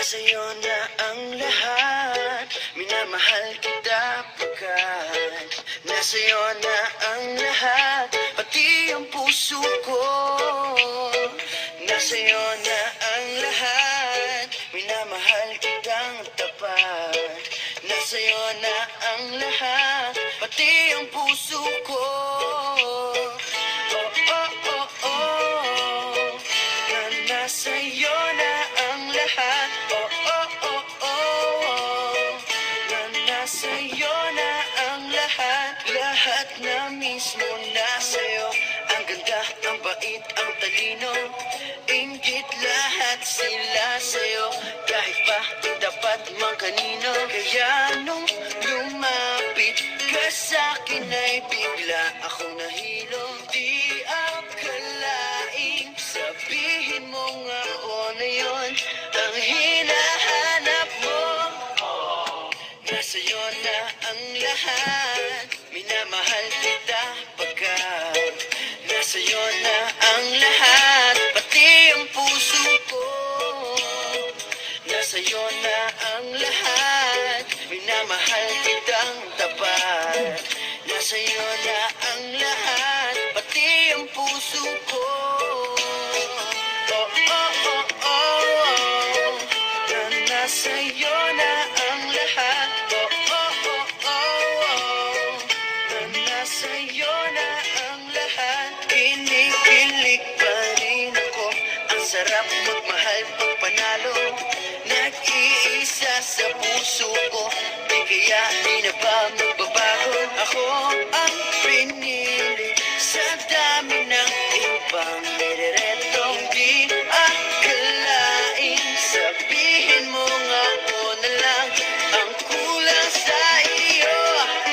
Nasa'yo na ang lahat, minamahal kita pagkat nasa'yo na ang lahat, pati ang puso ko. Nasa'yo na ang lahat, minamahal kitang tapat. Nasa'yo na ang lahat, pati ang puso ko. Oh, oh, oh, oh, na nasa'yo na ang lahat. Oh, oh, oh, oh, na nasa'yo na ang lahat. Lahat na mismo nasa'yo. Ang ganda, ang bait, ang talino, inggit lahat sila sa'yo. Kahit pa dapat mang kanino. Kaya nung lumapit ka sa'kin ay bigla akong nahilo. Di akalaing sabihin mo nga ako na yun ang hinahanap mo. Nasa'yo na ang lahat, minamahal kita pagkat nasa'yo na ang lahat, pati ang puso ko. Nasa'yo na ang lahat, minamahal kitang tapat. Nasa'yo na ang lahat, pati ang puso ko. Oh, oh, oh, oh, oh, na nasa'yo na ang lahat. Oh, oh, oh, oh, oh, na nasa'yo na ang lahat. Kinikilig pa rin ako, ang sarap magmahal pag panalo. Nag-iisa sa puso ko, di kaya di na ba magbabago? Ako ang pinili sa dami ng ibang nireretong. Di akalain sabihin mo nga ako na lang ang kulang sa iyo.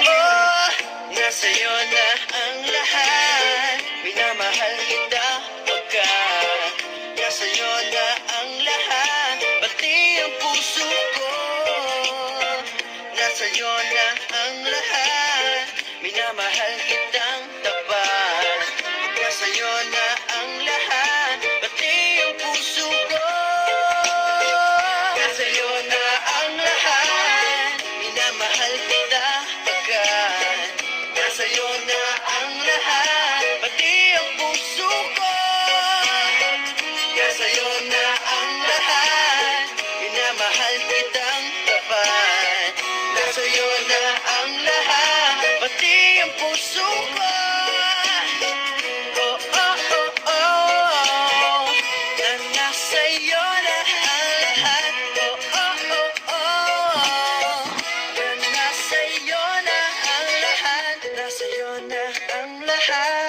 Oh, nasa'yo na ang lahat, minamahal kita pagkat nasa'yo na ang lahat, pati ang puso ko. Nasa'yo na ang lahat, minamahal kitang tapat. Nasa'yo na ang lahat, pati ang puso ko. Nasa'yo na ang lahat, minamahal kita pagkat nasa'yo na ang lahat, pati ang puso ko. Nasa'yo na ang lahat, minamahal kitang tapat. Nasa'yo na ang lahat, pati ang puso ko. Oh, oh, oh, oh, na nasa'yo na ang lahat. Oh, oh, oh, oh, na nasa'yo na ang lahat. Nasa'yo na ang lahat.